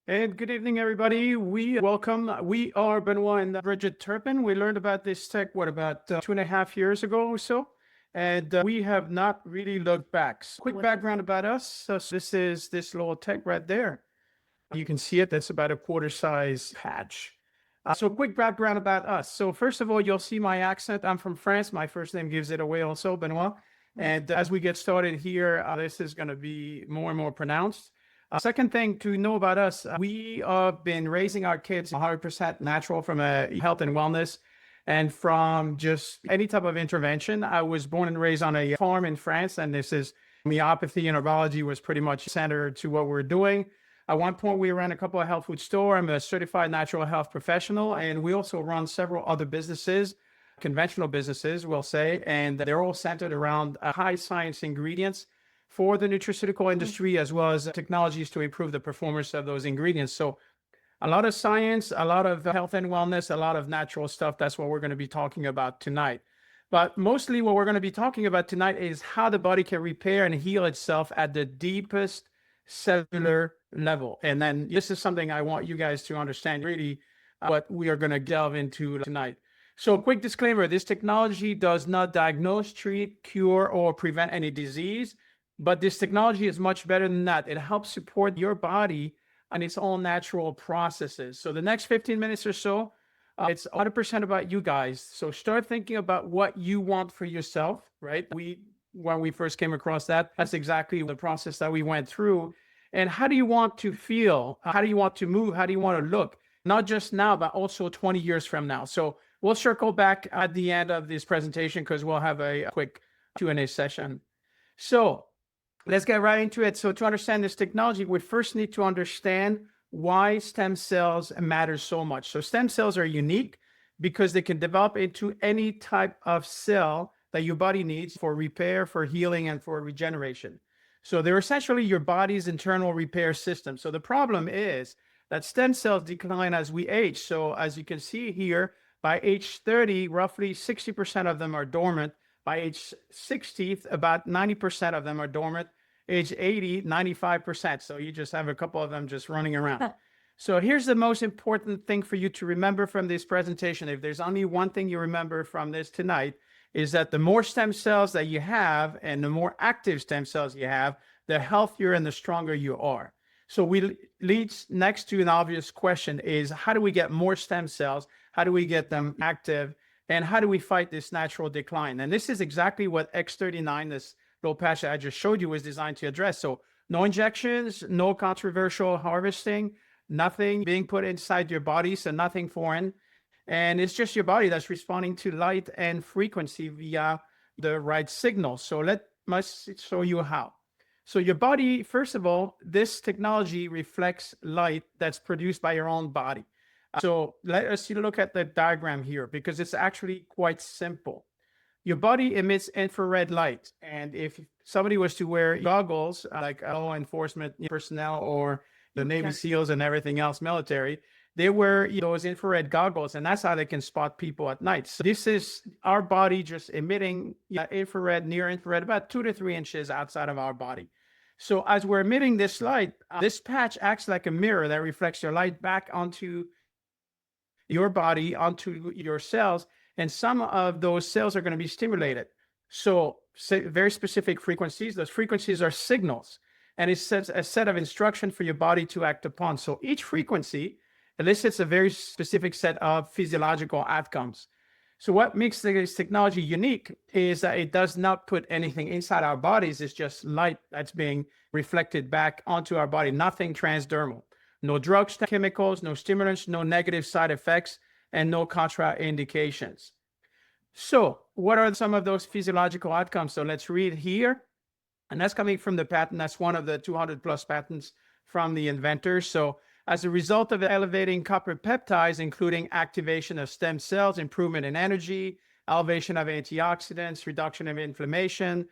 And good evening, everybody. We are Benoit and Bridget Turpin. We learned about this tech, about 2.5 years ago or so? And we have not really looked back. Quick background about us. This is this little tech right there. You can see it. That's about a quarter size patch. Quick background about us. So first of all, you'll see my accent. I'm from France. My first name gives it away also, Benoit. And as we get started here, this is going to be more and more pronounced. Second thing to know about us, we have been raising our kids 100% natural from a health and wellness and from just any type of intervention. I was born and raised on a farm in France, and this is homeopathy and herbology was pretty much centered to what we're doing. At one point, we ran a couple of health food stores. I'm a certified natural health professional, and we also run several other businesses, conventional businesses, we'll say, and they're all centered around high science ingredients for the nutraceutical industry, as well as technologies to improve the performance of those ingredients. So a lot of science, a lot of health and wellness, a lot of natural stuff. That's what we're going to be talking about tonight. But mostly what we're going to be talking about tonight is how the body can repair and heal itself at the deepest cellular level. And then this is something I want you guys to understand really what we are going to delve into tonight. So quick disclaimer, this technology does not diagnose, treat, cure, or prevent any disease. But this technology is much better than that. It helps support your body and its own natural processes. So the next 15 minutes or so, it's 100% about you guys. So start thinking about what you want for yourself, right? When we first came across that, that's exactly the process that we went through. And how do you want to feel? How do you want to move? How do you want to look? Not just now, but also 20 years from now. So we'll circle back at the end of this presentation because we'll have a quick Q&A session. So let's get right into it. So to understand this technology, we first need to understand why stem cells matter so much. So stem cells are unique because they can develop into any type of cell that your body needs for repair, for healing, and for regeneration. So they're essentially your body's internal repair system. So the problem is that stem cells decline as we age. So as you can see here, by age 30, roughly 60% of them are dormant. By age 60, about 90% of them are dormant. Age 80, 95%. So you just have a couple of them just running around. So here's the most important thing for you to remember from this presentation. If there's only one thing you remember from this tonight, is that the more stem cells that you have and the more active stem cells you have, the healthier and the stronger you are. So we leads next to an obvious question is, how do we get more stem cells? How do we get them active? And how do we fight this natural decline? And this is exactly what X39, this little patch that I just showed you, was designed to address. So no injections, no controversial harvesting, nothing being put inside your body, so nothing foreign. And it's just your body that's responding to light and frequency via the right signal. So let me show you how. So your body, first of all, this technology reflects light that's produced by your own body. So let us look at the diagram here because it's actually quite simple. Your body emits infrared light. And if somebody was to wear goggles, like law enforcement personnel or the Navy SEALs and everything else, military, they wear those infrared goggles, and that's how they can spot people at night. So this is our body just emitting infrared, near infrared, about 2 to 3 inches outside of our body. So as we're emitting this light, this patch acts like a mirror that reflects your light back onto your body, onto your cells, and some of those cells are going to be stimulated. So very specific frequencies. Those frequencies are signals, and it sets a set of instructions for your body to act upon. So each frequency elicits a very specific set of physiological outcomes. So what makes this technology unique is that it does not put anything inside our bodies. It's just light that's being reflected back onto our body, nothing transdermal. No drugs, chemicals, no stimulants, no negative side effects, and no contraindications. So what are some of those physiological outcomes? So let's read here. And that's coming from the patent. That's one of the 200 plus patents from the inventors. So as a result of elevating copper peptides, including activation of stem cells, improvement in energy, elevation of antioxidants, reduction of inflammation,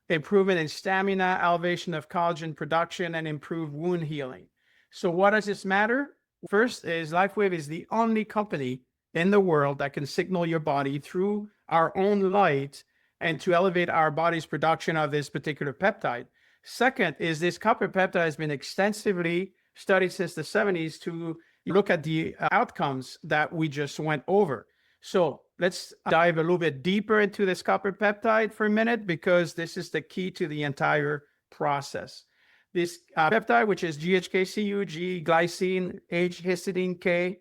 improvement in stamina, elevation of collagen production, and improved wound healing. So what does this matter? First is Lifewave is the only company in the world that can signal your body through our own light and to elevate our body's production of this particular peptide. Second is this copper peptide has been extensively studied since the 70s to look at the outcomes that we just went over. So let's dive a little bit deeper into this copper peptide for a minute, because this is the key to the entire process. This peptide, which is GHKCU, G, glycine, H, histidine, K,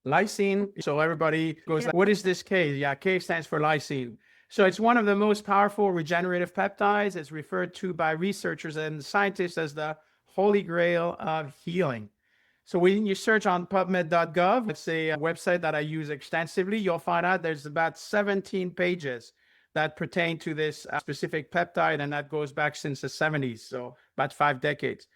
lysine. So everybody goes, like, what is this K? Yeah, K stands for lysine. So it's one of the most powerful regenerative peptides. It's referred to by researchers and scientists as the holy grail of healing. So when you search on PubMed.gov, it's a website that I use extensively, you'll find out there's about 17 pages that pertain to this specific peptide, and that goes back since the 70s, so about 5 decades.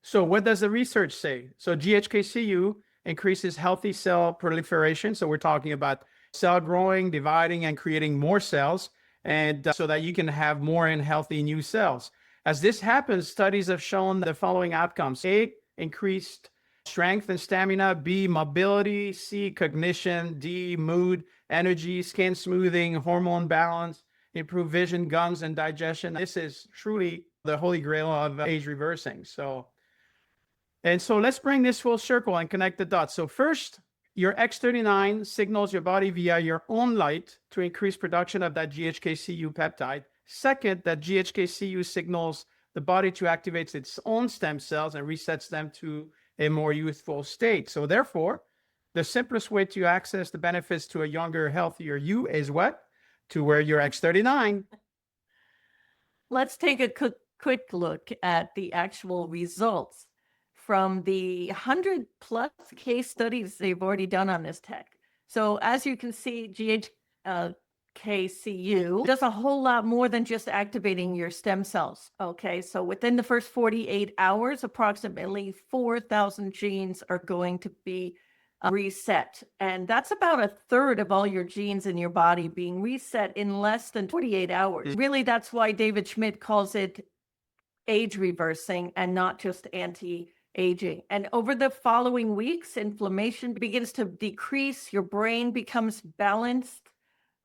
So what does the research say? So GHKCU increases healthy cell proliferation. So we're talking about cell growing, dividing, and creating more cells, and so that you can have more and healthy new cells. As this happens, studies have shown the following outcomes: A, increased strength and stamina; B, mobility; C, cognition; D, mood, energy, skin smoothing, hormone balance; improved vision, gums, and digestion. This is truly the holy grail of age reversing. So let's bring this full circle and connect the dots. So first, your X39 signals your body via your own light to increase production of that GHKCU peptide. Second, that GHKCU signals the body to activate its own stem cells and resets them to a more youthful state. So therefore, the simplest way to access the benefits to a younger, healthier you is what? To wear your X39. Let's take a quick look at the actual results from the 100+ case studies they've already done on this tech. So as you can see, GHKCU does a whole lot more than just activating your stem cells. Okay, so within the first 48 hours, approximately 4,000 genes are going to be reset. And that's about a third of all your genes in your body being reset in less than 48 hours. Really, that's why David Schmidt calls it age reversing and not just anti-aging. And over the following weeks, inflammation begins to decrease, your brain becomes balanced.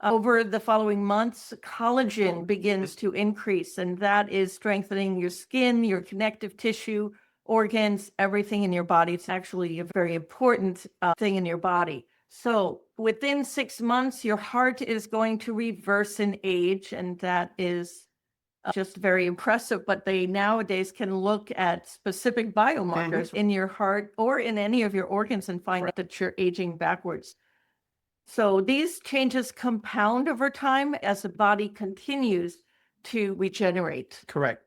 Over the following months, collagen begins to increase, and that is strengthening your skin, your connective tissue, organs, everything in your body. It's actually a very important thing in your body. So within 6 months, your heart is going to reverse in age, and that is just very impressive. But they nowadays can look at specific biomarkers in your heart or in any of your organs and find out that you're aging backwards. So these changes compound over time as the body continues to regenerate. Correct.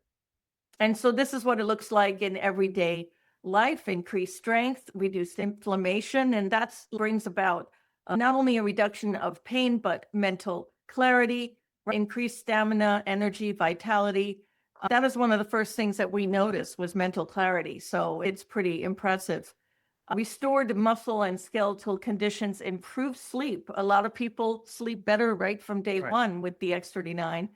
And so this is what it looks like in everyday life: increased strength, reduced inflammation, and that brings about not only a reduction of pain, but mental clarity, increased stamina, energy, vitality. That is one of the first things that we noticed was mental clarity. So it's pretty impressive. Restored muscle and skeletal conditions, improved sleep. A lot of people sleep better right from day one with the X39,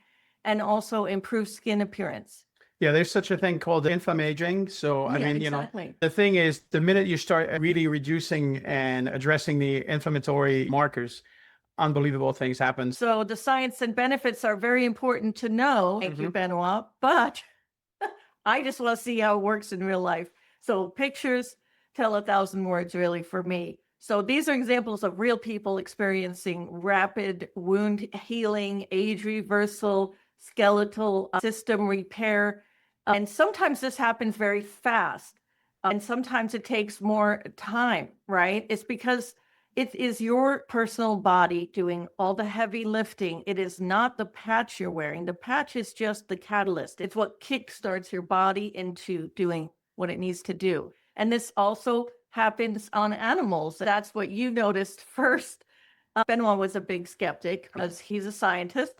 and also improved skin appearance. Yeah, there's such a thing called inflammaging. So, I mean, exactly. the thing is, the minute you start really reducing and addressing the inflammatory markers, unbelievable things happen. So the science and benefits are very important to know. Thank you, Benoit. But I just want to see how it works in real life. So pictures tell 1,000 words, really, for me. So these are examples of real people experiencing rapid wound healing, age reversal, skeletal system repair. And sometimes this happens very fast. And sometimes it takes more time, right? It's because it is your personal body doing all the heavy lifting. It is not the patch you're wearing. The patch is just the catalyst. It's what kickstarts your body into doing what it needs to do. And this also happens on animals. That's what you noticed first. Benoit was a big skeptic because he's a scientist.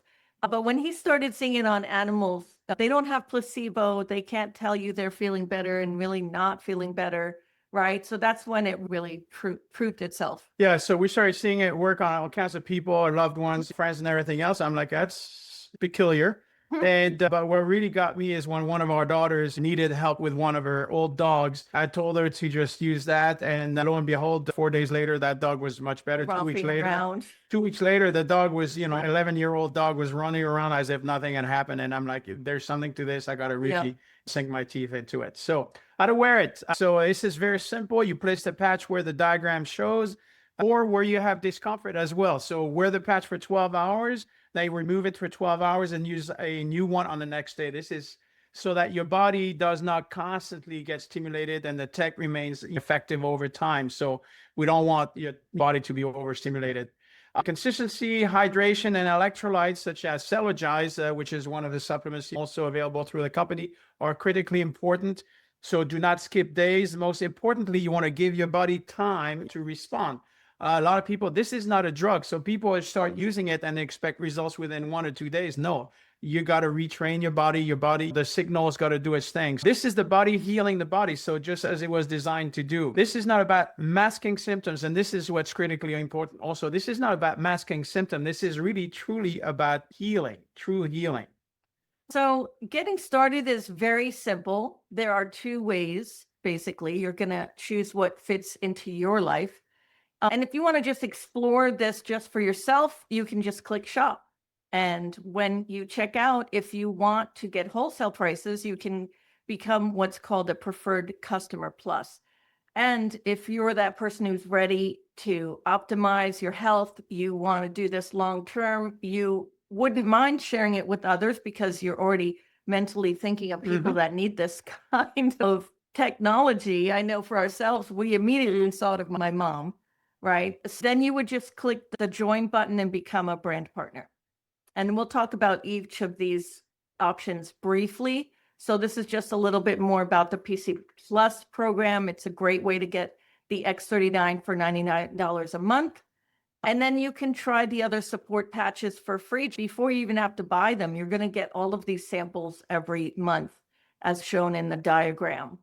But when he started seeing it on animals, they don't have placebo. They can't tell you they're feeling better and really not feeling better, right? So that's when it really proved itself. Yeah, so we started seeing it work on all kinds of people, our loved ones, friends, and everything else. I'm like, that's peculiar. And but what really got me is when one of our daughters needed help with one of her old dogs. I told her to just use that, and lo and behold, 4 days later, that dog was much better. 2 weeks Romping later, around. 2 weeks later, the dog was, 11-year-old dog was running around as if nothing had happened. And I'm like, there's something to this. I got to Yeah. really sink my teeth into it. So how to wear it. So this is very simple. You place the patch where the diagram shows, or where you have discomfort as well. So wear the patch for 12 hours, then remove it for 12 hours and use a new one on the next day. This is so that your body does not constantly get stimulated and the tech remains effective over time. So we don't want your body to be overstimulated. Consistency, hydration, and electrolytes such as Cellulize, which is one of the supplements also available through the company, are critically important. So do not skip days. Most importantly, you want to give your body time to respond. A lot of people, this is not a drug. So people start using it and expect results within 1 or 2 days. No, you got to retrain your body, the signal's got to do its thing. This is the body healing the body. So just as it was designed to do. This is not about masking symptoms. And this is what's critically important. Also, this is not about masking symptoms. This is really truly about healing, true healing. So getting started is very simple. There are two ways, basically. You're going to choose what fits into your life. And if you want to just explore this just for yourself, you can just click shop. And when you check out, if you want to get wholesale prices, you can become what's called a preferred customer plus. And if you're that person who's ready to optimize your health, you want to do this long term, you wouldn't mind sharing it with others because you're already mentally thinking of people that need this kind of technology. I know for ourselves, we immediately thought of my mom. Right. So then you would just click the join button and become a brand partner. And we'll talk about each of these options briefly. So this is just a little bit more about the PC Plus program. It's a great way to get the X39 for $99 a month. And then you can try the other support patches for free before you even have to buy them. You're going to get all of these samples every month, as shown in the diagram.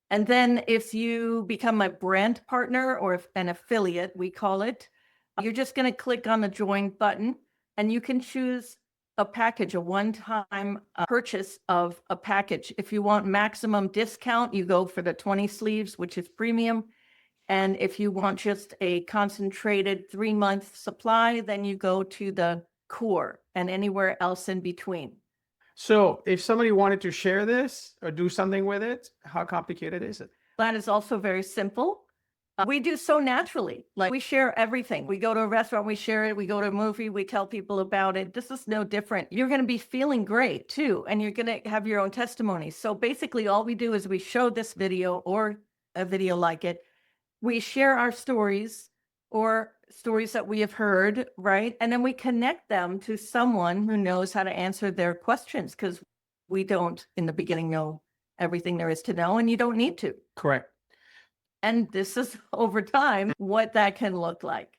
And then if you become a brand partner or an affiliate, we call it, you're just going to click on the join button and you can choose a package, a one-time purchase of a package. If you want maximum discount, you go for the 20 sleeves, which is premium. And if you want just a concentrated 3-month supply, then you go to the core and anywhere else in between. So if somebody wanted to share this or do something with it, how complicated is it? That is also very simple. We do so naturally. Like we share everything. We go to a restaurant, we share it. We go to a movie, we tell people about it. This is no different. You're going to be feeling great too. And you're going to have your own testimony. So basically all we do is we show this video or a video like it. We share our stories or stories that we have heard, right? And then we connect them to someone who knows how to answer their questions because we don't in the beginning know everything there is to know and you don't need to. Correct. And this is over time what that can look like.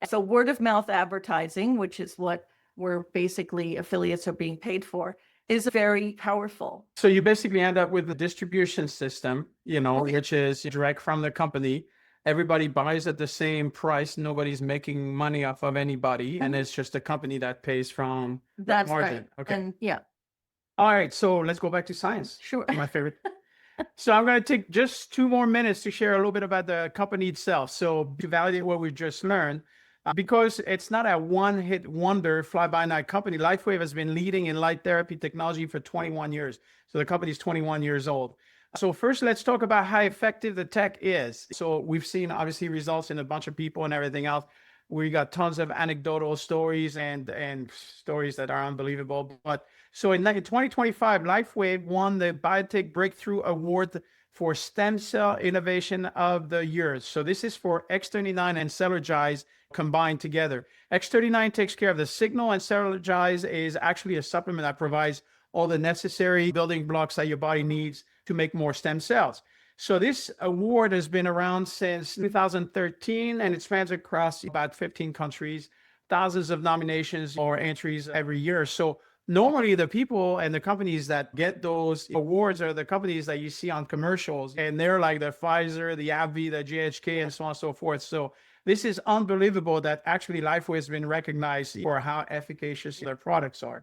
So word of mouth advertising, which is what we're basically affiliates are being paid for, is very powerful. So you basically end up with a distribution system, which is direct from the company. Everybody buys at the same price. Nobody's making money off of anybody. And it's just a company that pays from that margin. Right. Okay. And yeah. All right. So let's go back to science. Sure. My favorite. So I'm going to take just 2 more minutes to share a little bit about the company itself. So to validate what we just learned, because it's not a one-hit wonder fly-by-night company. Lifewave has been leading in light therapy technology for 21 years. So the company is 21 years old. So first, let's talk about how effective the tech is. So we've seen obviously results in a bunch of people and everything else. We got tons of anecdotal stories and stories that are unbelievable. But so in 2025, Lifewave won the Biotech Breakthrough Award for Stem Cell Innovation of the Year. So this is for X39 and Cellulize combined together. X39 takes care of the signal, and Cellulize is actually a supplement that provides all the necessary building blocks that your body needs to make more stem cells. So this award has been around since 2013, and it spans across about 15 countries, thousands of nominations or entries every year. So normally the people and the companies that get those awards are the companies that you see on commercials, and they're like the Pfizer, the AbbVie, the GHK, and so on and so forth. So this is unbelievable that actually Lifewave has been recognized for how efficacious their products are.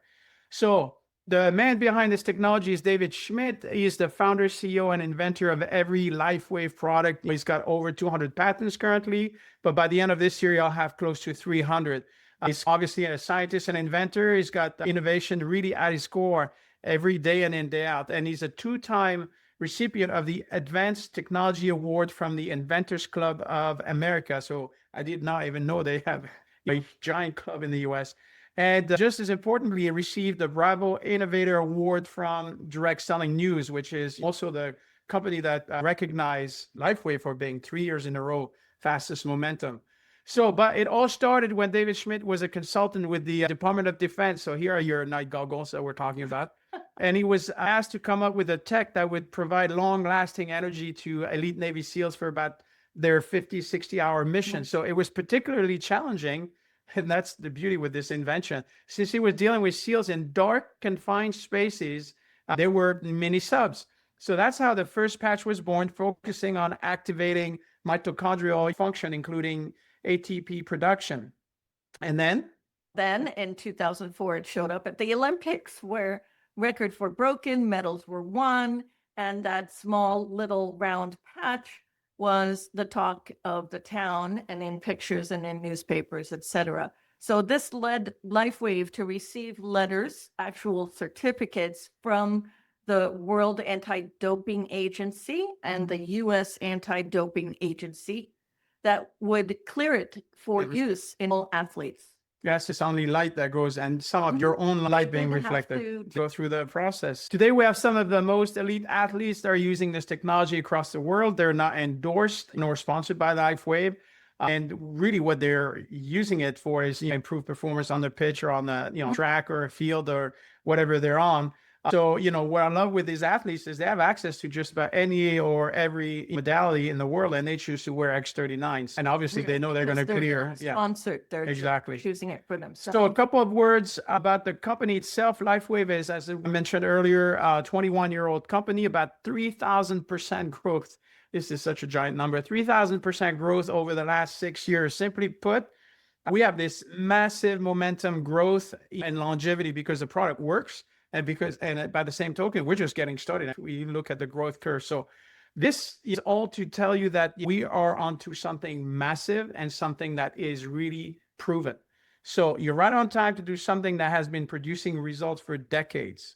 So The man behind this technology is David Schmidt. He's the founder, CEO, and inventor of every Lifewave product. He's got over 200 patents currently, but by the end of this year, he'll have close to 300. He's obviously a scientist and inventor. He's got innovation really at his core every day in and day out. And he's a two-time recipient of the Advanced Technology Award from the Inventors Club of America. So I did not even know they have a giant club in the US. And just as importantly, he received the Wearable Innovator Award from Direct Selling News, which is also the company that recognized Lifewave for being 3 years in a row fastest momentum. So, but it all started when David Schmidt was a consultant with the Department of Defense. So here are your night goggles that we're talking about. And he was asked to come up with a tech that would provide long-lasting energy to elite Navy SEALs for about their 50, 60-hour mission. So it was particularly challenging. And that's the beauty with this invention. Since he was dealing with SEALs in dark, confined spaces, they were mini subs. So that's how the first patch was born, focusing on activating mitochondrial function, including ATP production. And then in 2004, it showed up at the Olympics where records were broken, medals were won, and that small little round patch was the talk of the town and in pictures and in newspapers, etc. So this led Lifewave to receive letters, actual certificates from the World Anti-Doping Agency and the U.S. Anti-Doping Agency that would clear it for use in all athletes. yes, it's only light that goes, and some of your own light being Didn't have reflected. to- Go through the process. Today, we have some of the most elite athletes that are using this technology across the world. They're not endorsed nor sponsored by Lifewave. And really what they're using it for is improve performance on the pitch or on the track or a field or whatever they're on. So, what I love with these athletes is they have access to just about any or every modality in the world, and they choose to wear X39s. And obviously, they know they're going to Because they're clear. not Yeah, sponsored. They're just exactly. choosing it for themselves. So a couple of words about the company itself. Lifewave is, as I mentioned earlier, a 21-year-old company, about 3,000% growth. This is such a giant number. 3,000% growth over the last 6 years. Simply put, we have this massive momentum growth and longevity because the product works. And by the same token, we're just getting started. We look at the growth curve. So this is all to tell you that we are onto something massive and something that is really proven. So you're right on time to do something that has been producing results for decades.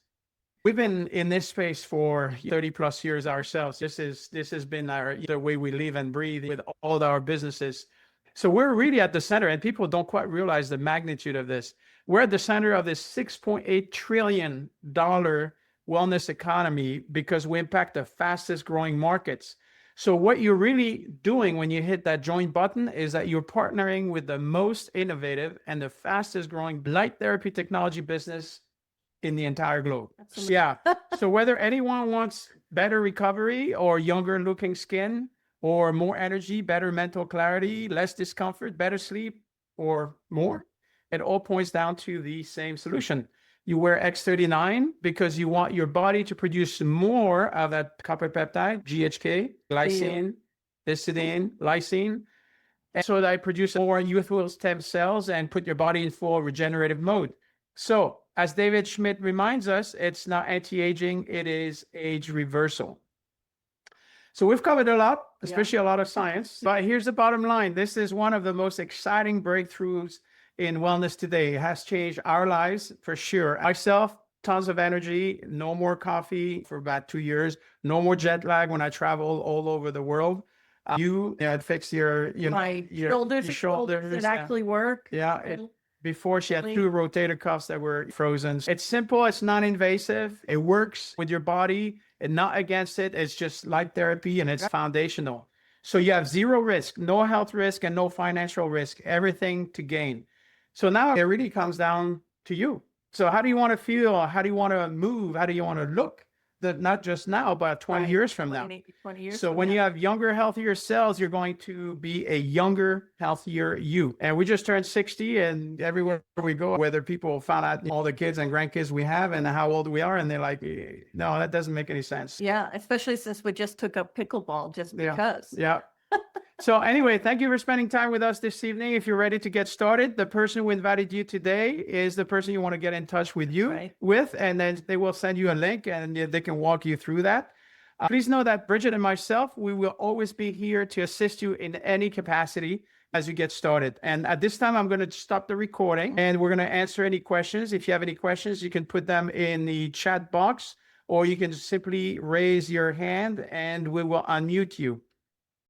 We've been in this space for 30 plus years ourselves. This has been the way we live and breathe with all of our businesses. So we're really at the center, and people don't quite realize the magnitude of this. We're at the center of this $6.8 trillion wellness economy because we impact the fastest growing markets. So what you're really doing when you hit that join button is that you're partnering with the most innovative and the fastest growing light therapy technology business in the entire globe. Yeah. So whether anyone wants better recovery or younger looking skin or more energy, better mental clarity, less discomfort, better sleep, or more, it all points down to the same solution. You wear X39 because you want your body to produce more of that copper peptide, GHK, glycine, histidine, lysine, and so that it produces more youthful stem cells and put your body in full regenerative mode. So, as David Schmidt reminds us, it's not anti-aging, it is age reversal. So we've covered a lot, especially a lot of science, but here's the bottom line. This is one of the most exciting breakthroughs in wellness today. It has changed our lives for sure. Myself, tons of energy, no more coffee for about 2 years, no more jet lag when I travel all over the world. It fixed your shoulders. It actually work. Yeah. Before she had 2 rotator cuffs that were frozen. It's simple. It's non-invasive. It works with your body and not against it. It's just light therapy and it's foundational. So you have zero risk, no health risk and no financial risk, everything to gain. So now it really comes down to you. So how do you want to feel? How do you want to move? How do you want to look? Not just now, but 20 years from now. 20 years So when you have younger, healthier cells, you're going to be a younger, healthier you. And we just turned 60, and everywhere we go, whether people found out all the kids and grandkids we have and how old we are, and they're like, no, that doesn't make any sense. Yeah, especially since we just took up pickleball just because. Yeah. So anyway, thank you for spending time with us this evening. If you're ready to get started, the person who invited you today is the person you want to get in touch with with, and then they will send you a link and they can walk you through that. Please know that Bridget and myself, we will always be here to assist you in any capacity as you get started. And at this time, I'm going to stop the recording and we're going to answer any questions. If you have any questions, you can put them in the chat box, or you can simply raise your hand and we will unmute you.